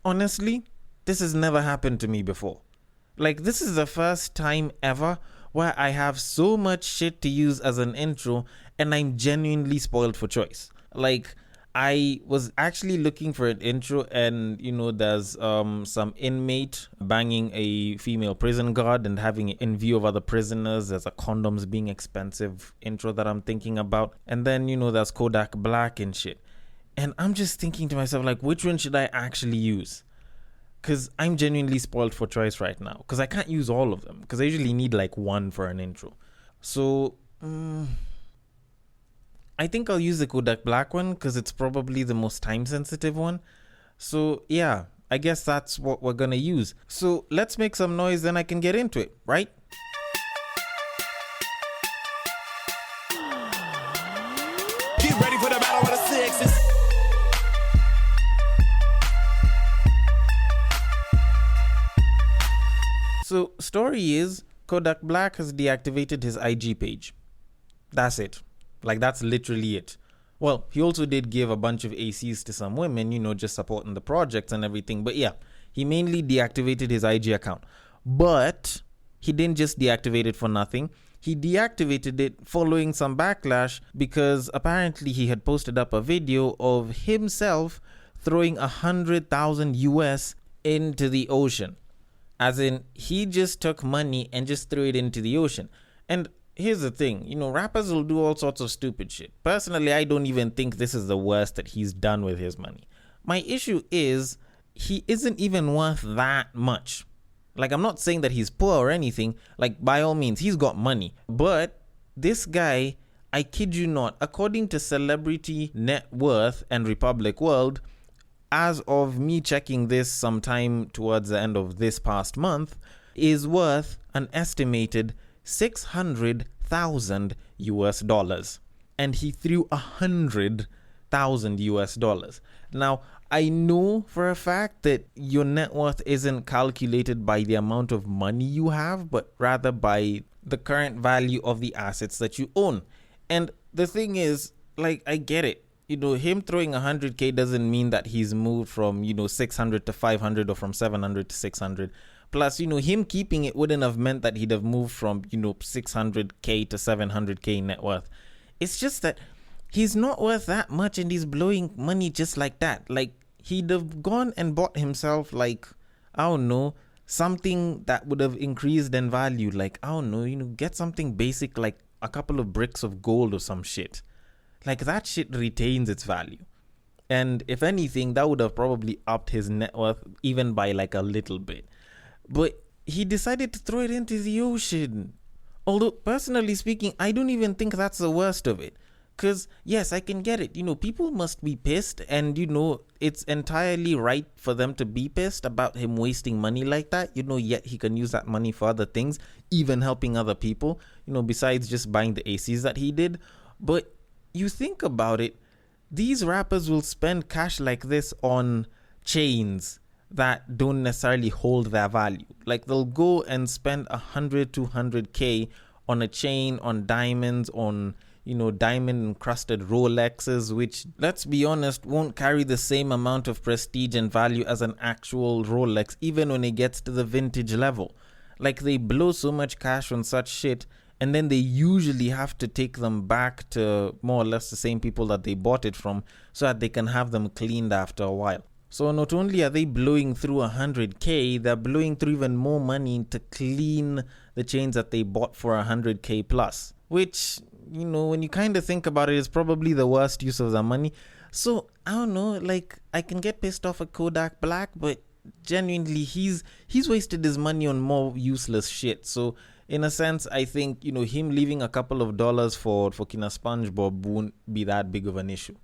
honestly, this has never happened to me before. Like, this is the first time ever where I have so much shit to use as an intro and I'm genuinely spoiled for choice. Like, I was actually looking for an intro, and there's some inmate banging a female prison guard and having it in view of other prisoners. There's a condoms being expensive intro that I'm thinking about, and then there's Kodak Black and shit. And I'm just thinking to myself, like, which one should I actually use? Because I'm genuinely spoiled for choice right now, because I can't use all of them, because I usually need like one for an intro. So I think I'll use the Kodak Black one because it's probably the most time sensitive one. So yeah, I guess that's what we're gonna use. So let's make some noise, then I can get into it, right? Get ready for the battle of the sexes. So story is, Kodak Black has deactivated his IG page. That's it. Like, that's literally it. Well, he also did give a bunch of ACs to some women, just supporting the projects and everything. But yeah, he mainly deactivated his IG account. But he didn't just deactivate it for nothing. He deactivated it following some backlash because apparently he had posted up a video of himself throwing 100,000 US into the ocean. As in, he just took money and just threw it into the ocean. And here's the thing, rappers will do all sorts of stupid shit. Personally, I don't even think this is the worst that he's done with his money. My issue is, he isn't even worth that much. Like, I'm not saying that he's poor or anything. Like, by all means, he's got money. But this guy, I kid you not, according to Celebrity Net Worth and Republic World, as of me checking this sometime towards the end of this past month, is worth an estimated 600,000 US dollars, and he threw 100,000 US dollars. Now, I know for a fact that your net worth isn't calculated by the amount of money you have, but rather by the current value of the assets that you own. And the thing is, like, I get it. Him throwing 100K doesn't mean that he's moved from, 600 to 500 or from 700 to 600. Plus, him keeping it wouldn't have meant that he'd have moved from, 600K to 700K net worth. It's just that he's not worth that much and he's blowing money just like that. Like, he'd have gone and bought himself, like, I don't know, something that would have increased in value. Like, I don't know, get something basic like a couple of bricks of gold or some shit. Like, that shit retains its value. And if anything, that would have probably upped his net worth even by like a little bit. But he decided to throw it into the ocean. Although, personally speaking, I don't even think that's the worst of it. Because, yes, I can get it. People must be pissed. And, it's entirely right for them to be pissed about him wasting money like that. Yet he can use that money for other things, even helping other people, besides just buying the ACs that he did. But you think about it, these rappers will spend cash like this on chains that don't necessarily hold their value. Like, they'll go and spend 100, 200K on a chain, on diamonds, on, diamond encrusted Rolexes, which, let's be honest, won't carry the same amount of prestige and value as an actual Rolex, even when it gets to the vintage level. Like, they blow so much cash on such shit, and then they usually have to take them back to more or less the same people that they bought it from so that they can have them cleaned after a while. So not only are they blowing through 100K, they're blowing through even more money to clean the chains that they bought for 100K plus. Which, when you kind of think about it, is probably the worst use of their money. So, I don't know, like, I can get pissed off at Kodak Black, but genuinely, he's wasted his money on more useless shit. So, in a sense, I think, him leaving a couple of dollars for Kina SpongeBob won't be that big of an issue.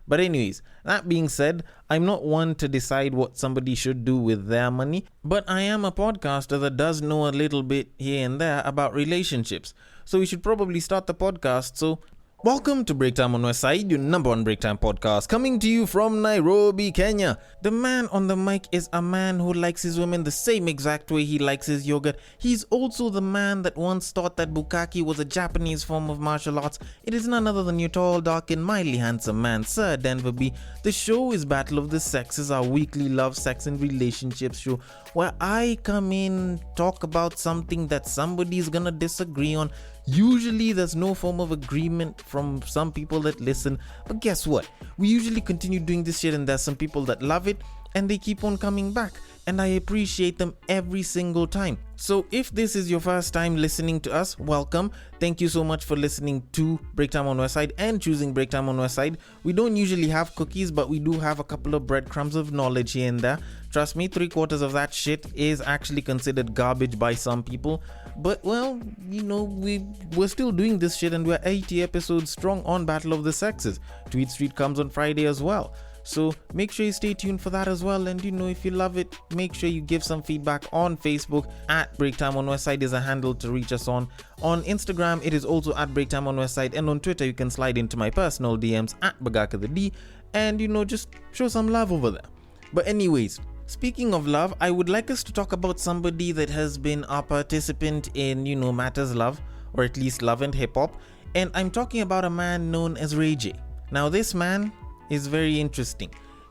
But anyways, that being said, I'm not one to decide what somebody should do with their money, but I am a podcaster that does know a little bit here and there about relationships. So we should probably start the podcast. So Welcome to Break Time on West Side, your number one break time podcast, coming to you from Nairobi, Kenya. The man on the mic is a man who likes his women the same exact way he likes his yogurt. He's also the man that once thought that bukkake was a Japanese form of martial arts. It is none other than your tall, dark, and mildly handsome man, Sir Denver B. The show is Battle of the Sexes, our weekly love, sex, and relationships show, where I come in, talk about something that somebody's gonna disagree on. Usually there's no form of agreement from some people that listen, but guess what? We usually continue doing this shit and there's some people that love it and they keep on coming back, and I appreciate them every single time. So if this is your first time listening to us, welcome. Thank you so much for listening to Break Time on West Side and choosing Break Time on West Side. We don't usually have cookies, but we do have a couple of breadcrumbs of knowledge here and there. Trust me, 3/4 of that shit is actually considered garbage by some people. But well, you know, we're still doing this shit and we're 80 episodes strong on Battle of the Sexes. Tweet Street comes on Friday as well. So make sure you stay tuned for that as well. And you know, if you love it, make sure you give some feedback on Facebook. At Breaktime on Westside is a handle to reach us on. On Instagram, it is also at Breaktime on Westside. And on Twitter, you can slide into my personal DMs at Bagaka the D. And you know, just show some love over there. But anyways, speaking of love, I would like us to talk about somebody that has been a participant in, you know, Matters Love, or at least Love and Hip Hop. And I'm talking about a man known as Ray J. Now, this man is very interesting.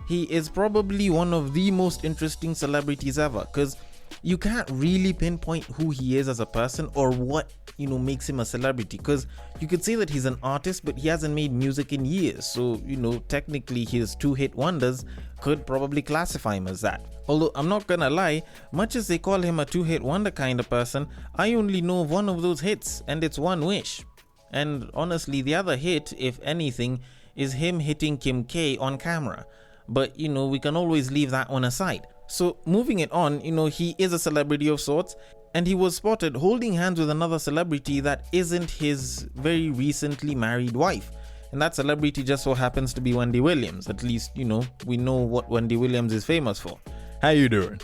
He is probably one of the most interesting celebrities ever, because you can't really pinpoint who he is as a person or what, you know, makes him a celebrity, because you could say that he's an artist, but he hasn't made music in years. So, you know, technically his 2-hit wonders could probably classify him as that. Although I'm not gonna lie, much as they call him a 2-hit wonder kind of person, I only know of one of those hits, and it's One Wish. And honestly, the other hit, if anything, is him hitting Kim K on camera. But you know, we can always leave that one aside. So moving it on, you know, he is a celebrity of sorts, and he was spotted holding hands with another celebrity that isn't his very recently married wife. And that celebrity just so happens to be Wendy Williams. At least, you know, we know what Wendy Williams is famous for. How you doing?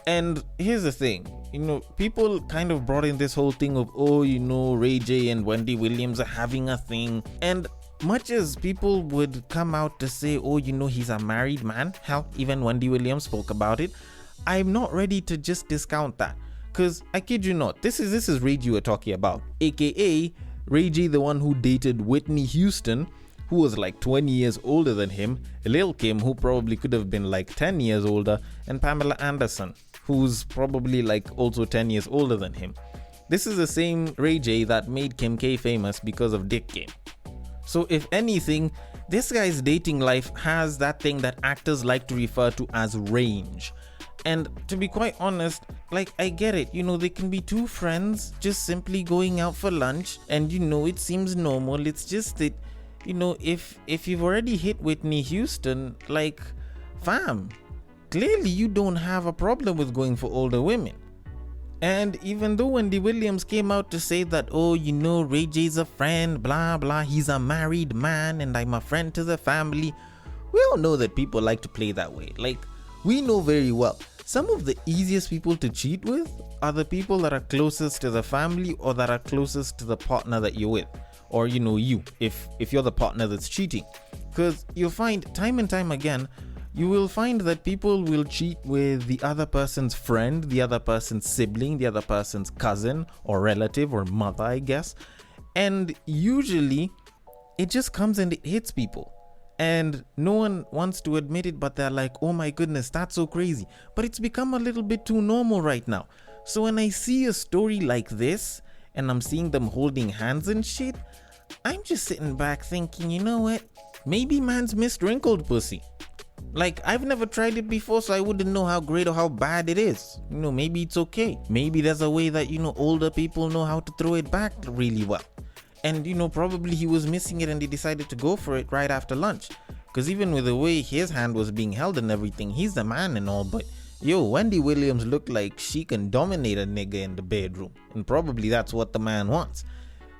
And here's the thing, you know, people kind of brought in this whole thing of, oh, you know, Ray J and Wendy Williams are having a thing. And much as people would come out to say, oh, you know, he's a married man, hell, even Wendy Williams spoke about it, I'm not ready to just discount that. Because I kid you not, this is Ray J we're talking about, aka Ray J, the one who dated Whitney Houston, who was like 20 years older than him, Lil Kim, who probably could have been like 10 years older, and Pamela Anderson, who's probably like also 10 years older than him. This is the same Ray J that made Kim K famous because of Dick Game. So if anything, this guy's dating life has that thing that actors like to refer to as range. And to be quite honest, like, I get it, you know, they can be two friends just simply going out for lunch, and you know, it seems normal. It's just that, you know, if you've already hit Whitney Houston, like, fam, clearly you don't have a problem with going for older women. And even though Wendy Williams came out to say that, oh, you know, Ray J's a friend, blah, blah, he's a married man and I'm a friend to the family, we all know that people like to play that way. Like, we know very well, some of the easiest people to cheat with are the people that are closest to the family or that are closest to the partner that you're with. Or, you know, you, if you're the partner that's cheating. Because you'll find time and time again, you will find that people will cheat with the other person's friend, the other person's sibling, the other person's cousin or relative or mother, I guess. And usually it just comes and it hits people. And no one wants to admit it, but they're like, oh my goodness, that's so crazy. But it's become a little bit too normal right now. So when I see a story like this and I'm seeing them holding hands and shit, I'm just sitting back thinking, you know what? Maybe man's missed wrinkled pussy. Like, I've never tried it before, so I wouldn't know how great or how bad it is. You know, maybe it's okay. Maybe there's a way that, you know, older people know how to throw it back really well. And, you know, probably he was missing it and he decided to go for it right after lunch. Because even with the way his hand was being held and everything, he's the man and all, but yo, Wendy Williams looked like she can dominate a nigga in the bedroom. And probably that's what the man wants.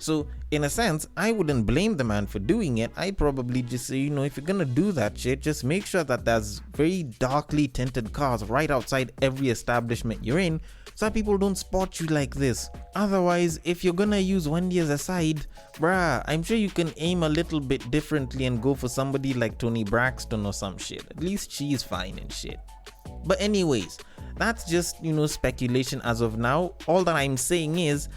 So in a sense, I wouldn't blame the man for doing it. I'd probably just say, if you're gonna do that shit, just make sure that there's very darkly tinted cars right outside every establishment you're in, so that people don't spot you like this. Otherwise, if you're gonna use Wendy as a side, bruh, I'm sure you can aim a little bit differently and go for somebody like Toni Braxton or some shit. At least she's fine and shit. But anyways, that's just, speculation as of now. All that I'm saying is,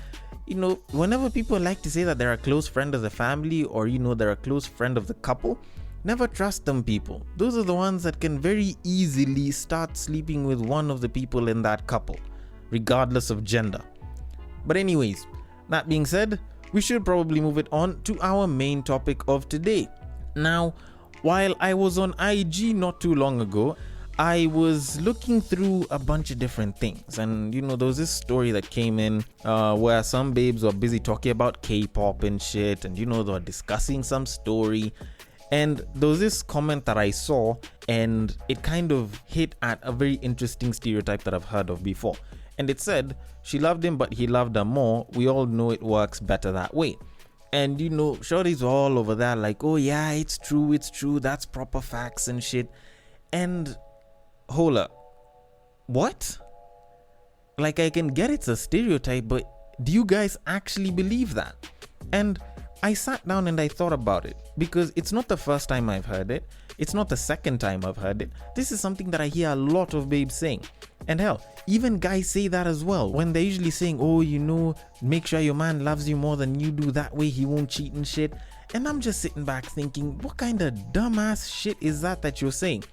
whenever people like to say that they're a close friend of the family or, they're a close friend of the couple, never trust them people. Those are the ones that can very easily start sleeping with one of the people in that couple, regardless of gender. But anyways, that being said, we should probably move it on to our main topic of today. Now, while I was on IG not too long ago, I was looking through a bunch of different things, and there was this story that came in where some babes were busy talking about K-pop and shit, and they were discussing some story, and there was this comment that I saw, and it kind of hit at a very interesting stereotype that I've heard of before. And it said, she loved him but he loved her more, we all know it works better that way. And shorties were all over that like, oh yeah, it's true, that's proper facts and shit. And hold up, what? Like, I can get it's a stereotype, but do you guys actually believe that? And I sat down and I thought about it, because it's not the first time I've heard it, it's not the second time I've heard it. This is something that I hear a lot of babes saying. And hell, even guys say that as well, when they're usually saying, oh, make sure your man loves you more than you do, that way he won't cheat and shit. And I'm just sitting back thinking, what kind of dumbass shit is that you're saying?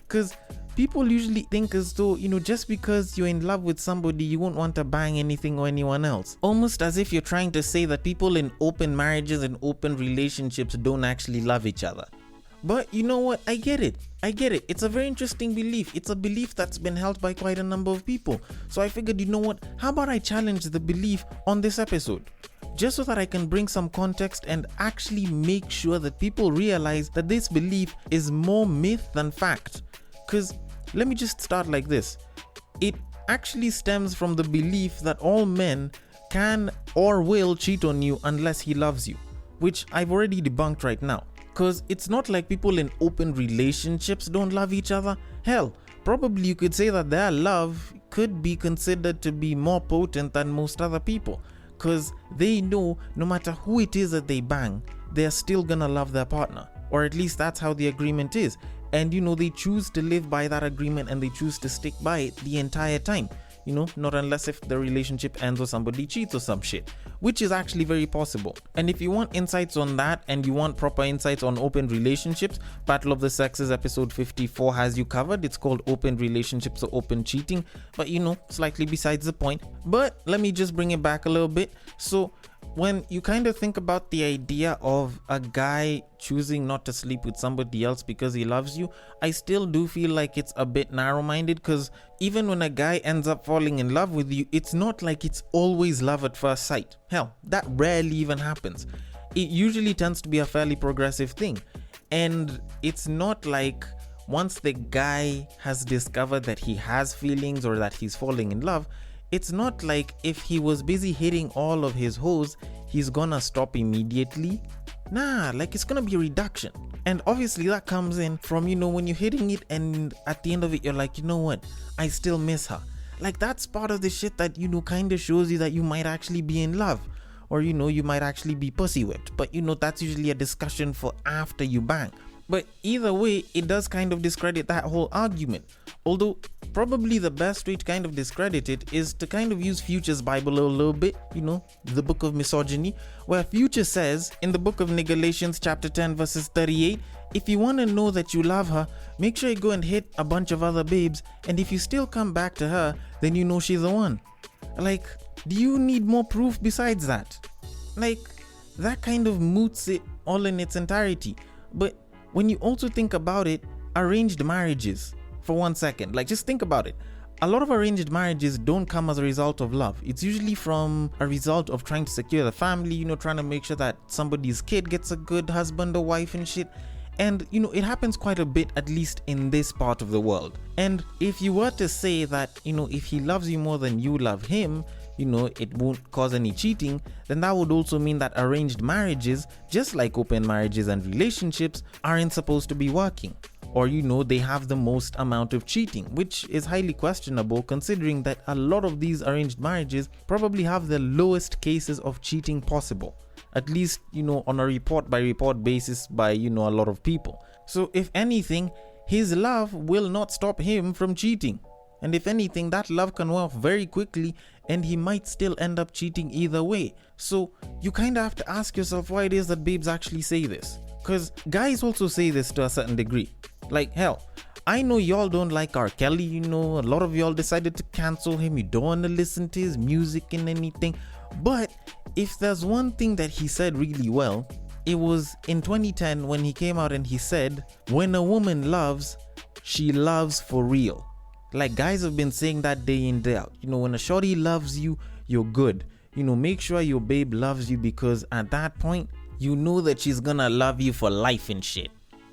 Because people usually think as though, just because you're in love with somebody, you won't want to bang anything or anyone else. Almost as if you're trying to say that people in open marriages and open relationships don't actually love each other. But you know what? I get it. It's a very interesting belief. It's a belief that's been held by quite a number of people. So I figured, how about I challenge the belief on this episode? Just so that I can bring some context and actually make sure that people realize that this belief is more myth than fact. Because let me just start like this. It actually stems from the belief that all men can or will cheat on you unless he loves you, which I've already debunked right now. Because it's not like people in open relationships don't love each other. Hell, probably you could say that their love could be considered to be more potent than most other people. Because they know no matter who it is that they bang, they're still gonna love their partner. Or at least that's how the agreement is. And they choose to live by that agreement and they choose to stick by it the entire time. Not unless if the relationship ends or somebody cheats or some shit, which is actually very possible. And if you want insights on that and you want proper insights on open relationships, Battle of the Sexes episode 54 has you covered. It's called Open Relationships or Open Cheating, but slightly besides the point. But let me just bring it back a little bit. So when you kind of think about the idea of a guy choosing not to sleep with somebody else because he loves you, I still do feel like it's a bit narrow-minded, because even when a guy ends up falling in love with you, it's not like it's always love at first sight. Hell, that rarely even happens. It usually tends to be a fairly progressive thing. And it's not like once the guy has discovered that he has feelings or that he's falling in love, it's not like if he was busy hitting all of his hoes, he's gonna stop immediately. Nah, like it's gonna be a reduction. And obviously that comes in from, when you're hitting it and at the end of it, you're like, what? I still miss her. Like that's part of the shit that, kind of shows you that you might actually be in love. Or, you might actually be pussy whipped. But, that's usually a discussion for after you bang. But either way, it does kind of discredit that whole argument. Although, probably the best way to kind of discredit it is to kind of use Future's Bible a little bit, the book of misogyny, where Future says in the book of Galatians chapter 10 verses 38, if you want to know that you love her, make sure you go and hit a bunch of other babes, and if you still come back to her, then you know she's the one. Like, do you need more proof besides that? Like, that kind of moots it all in its entirety. But when you also think about it, arranged marriages, for 1 second, like just think about it. A lot of arranged marriages don't come as a result of love. It's usually from a result of trying to secure the family, trying to make sure that somebody's kid gets a good husband or wife and shit. And, it happens quite a bit, at least in this part of the world. And if you were to say that, if he loves you more than you love him, it won't cause any cheating, then that would also mean that arranged marriages, just like open marriages and relationships, aren't supposed to be working. Or they have the most amount of cheating, which is highly questionable considering that a lot of these arranged marriages probably have the lowest cases of cheating possible, at least on a report by report basis by a lot of people. So if anything, his love will not stop him from cheating. And if anything, that love can wear off very quickly and he might still end up cheating either way. So you kind of have to ask yourself why it is that babes actually say this. Because guys also say this to a certain degree. Like, hell, I know y'all don't like R. Kelly, a lot of y'all decided to cancel him. You don't want to listen to his music and anything. But if there's one thing that he said really well, it was in 2010 when he came out and he said, when a woman loves, she loves for real. Like, guys have been saying that day in, day out. When a shorty loves you, you're good. Make sure your babe loves you, because at that point, that she's gonna love you for life and shit.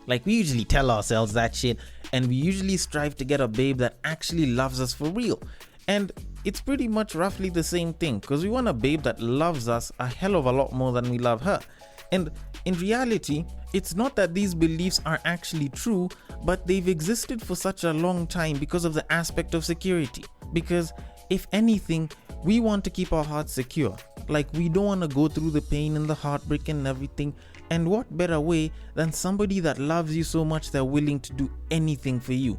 Like, we usually tell ourselves that shit, and we usually strive to get a babe that actually loves us for real. And it's pretty much roughly the same thing, because we want a babe that loves us a hell of a lot more than we love her. And in reality, it's not that these beliefs are actually true, but they've existed for such a long time because of the aspect of security. Because if anything, we want to keep our hearts secure. Like, we don't want to go through the pain and the heartbreak and everything. And what better way than somebody that loves you so much they're willing to do anything for you?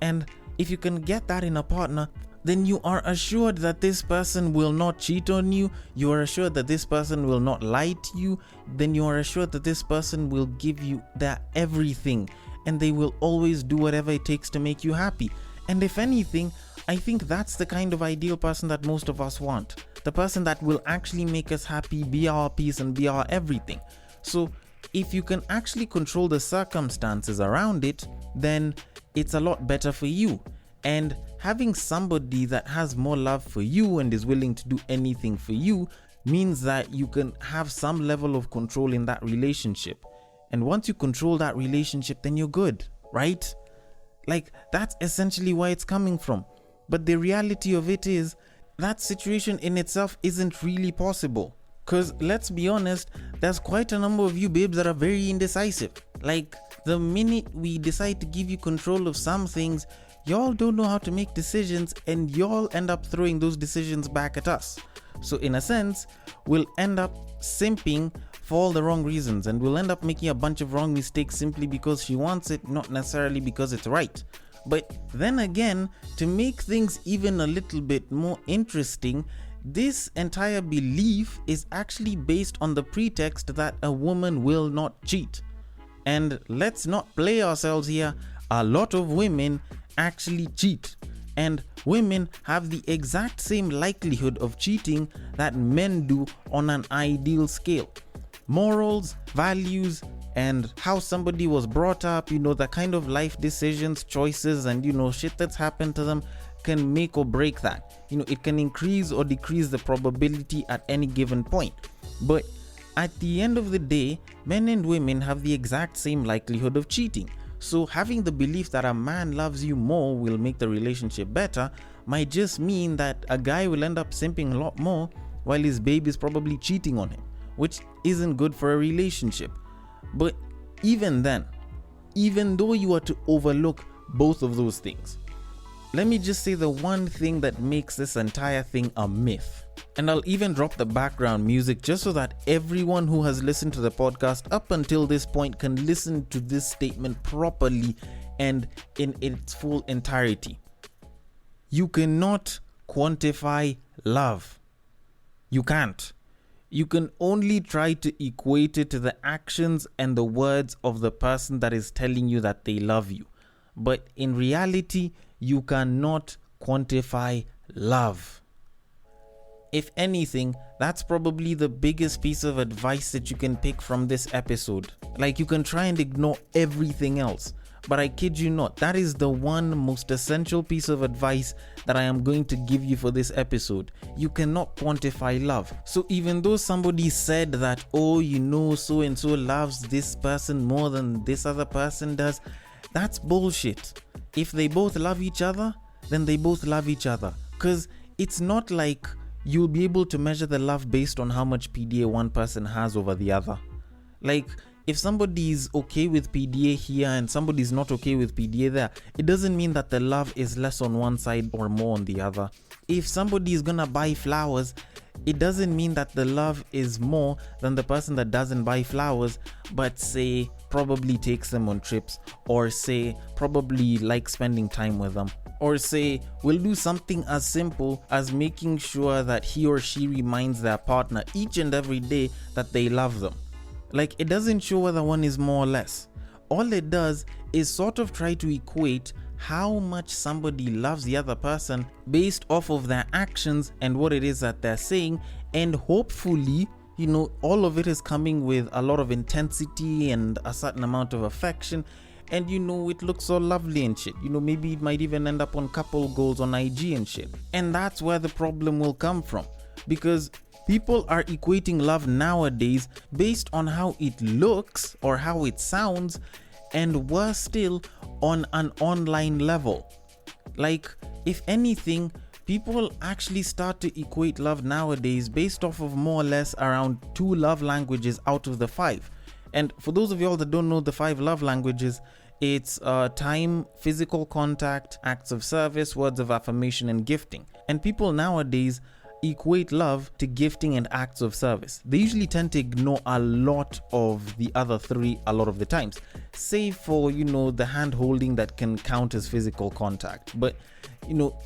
And if you can get that in a partner, then you are assured that this person will not cheat on you. You are assured that this person will not lie to you. Then you are assured that this person will give you their everything, and they will always do whatever it takes to make you happy. And if anything, I think that's the kind of ideal person that most of us want. The person that will actually make us happy, be our peace, and be our everything. So if you can actually control the circumstances around it, then it's a lot better for you. And having somebody that has more love for you and is willing to do anything for you means that you can have some level of control in that relationship. And once you control that relationship, then you're good, right? Like, that's essentially where it's coming from. But the reality of it is that situation in itself isn't really possible. Because let's be honest, there's quite a number of you babes that are very indecisive. Like, the minute we decide to give you control of some things, y'all don't know how to make decisions, and y'all end up throwing those decisions back at us. So in a sense, we'll end up simping for all the wrong reasons, and we'll end up making a bunch of wrong mistakes simply because she wants it, not necessarily because it's right. But then again, to make things even a little bit more interesting, this entire belief is actually based on the pretext that a woman will not cheat. And let's not play ourselves here, a lot of women actually cheat, and women have the exact same likelihood of cheating that men do on an ideal scale. Morals, values, and how somebody was brought up, the kind of life decisions, choices, and shit that's happened to them can make or break that. It can increase or decrease the probability at any given point. But at the end of the day, men and women have the exact same likelihood of cheating. So having the belief that a man loves you more will make the relationship better might just mean that a guy will end up simping a lot more while his babe is probably cheating on him, which isn't good for a relationship. But even then, even though you are to overlook both of those things, let me just say the one thing that makes this entire thing a myth. And I'll even drop the background music just so that everyone who has listened to the podcast up until this point can listen to this statement properly and in its full entirety. You cannot quantify love. You can't. You can only try to equate it to the actions and the words of the person that is telling you that they love you. But in reality, you cannot quantify love. If anything, that's probably the biggest piece of advice that you can pick from this episode. Like, you can try and ignore everything else, but I kid you not, that is the one most essential piece of advice that I am going to give you for this episode. You cannot quantify love. So even though somebody said that, oh, so and so loves this person more than this other person does, that's bullshit. If they both love each other, then they both love each other. Because it's not like, you'll be able to measure the love based on how much PDA one person has over the other. Like, if somebody's okay with PDA here and somebody's not okay with PDA there, it doesn't mean that the love is less on one side or more on the other. If somebody is gonna buy flowers, it doesn't mean that the love is more than the person that doesn't buy flowers, but say probably takes them on trips, or say probably likes spending time with them, or say will do something as simple as making sure that he or she reminds their partner each and every day that they love them. Like, it doesn't show whether one is more or less. All it does is sort of try to equate how much somebody loves the other person based off of their actions and what it is that they're saying, and hopefully, all of it is coming with a lot of intensity and a certain amount of affection, and it looks so lovely and shit. Maybe it might even end up on couple goals on IG and shit. And that's where the problem will come from, because people are equating love nowadays based on how it looks or how it sounds, and worse still, on an online level. Like, if anything, people actually start to equate love nowadays based off of more or less around 2 love languages out of the 5. And for those of y'all that don't know the 5 love languages, it's time, physical contact, acts of service, words of affirmation, and gifting. And people nowadays equate love to gifting and acts of service. They usually tend to ignore a lot of the other 3 a lot of the times, save for the hand holding that can count as physical contact. But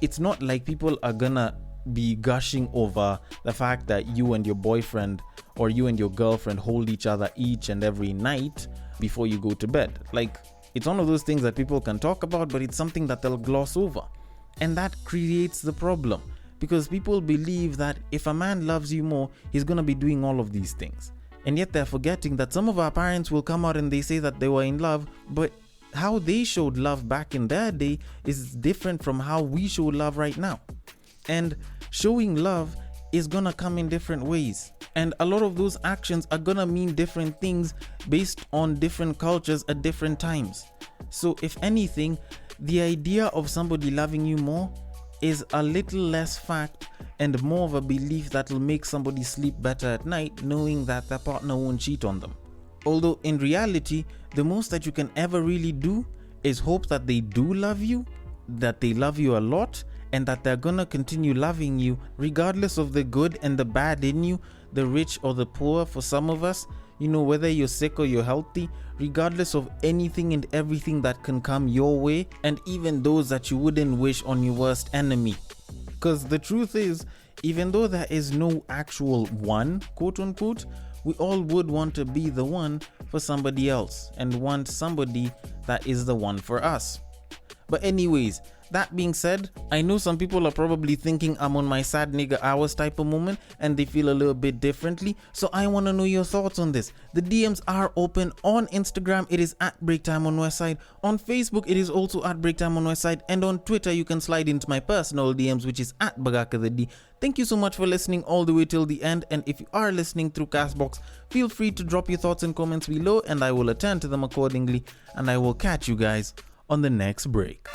it's not like people are gonna be gushing over the fact that you and your boyfriend or you and your girlfriend hold each other each and every night before you go to bed. Like, it's one of those things that people can talk about, but it's something that they'll gloss over, and that creates the problem. Because people believe that if a man loves you more, he's going to be doing all of these things. And yet they're forgetting that some of our parents will come out and they say that they were in love, but how they showed love back in their day is different from how we show love right now. And showing love is going to come in different ways. And a lot of those actions are going to mean different things based on different cultures at different times. So if anything, the idea of somebody loving you more is a little less fact and more of a belief that will make somebody sleep better at night, knowing that their partner won't cheat on them. Although in reality, the most that you can ever really do is hope that they do love you, that they love you a lot, and that they're gonna continue loving you regardless of the good and the bad in you, the rich or the poor. For some of us, whether you're sick or you're healthy, regardless of anything and everything that can come your way, and even those that you wouldn't wish on your worst enemy. Because the truth is, even though there is no actual one, quote unquote, we all would want to be the one for somebody else and want somebody that is the one for us. But anyways, that being said, I know some people are probably thinking I'm on my sad nigga hours type of moment and they feel a little bit differently. So I want to know your thoughts on this. The DMs are open. On Instagram, it is at Breaktime on Westside. On Facebook, it is also at Breaktime on Westside. And on Twitter, you can slide into my personal DMs, which is at Bagaka the D. Thank you so much for listening all the way till the end. And if you are listening through Castbox, feel free to drop your thoughts and comments below and I will attend to them accordingly. And I will catch you guys on the next break.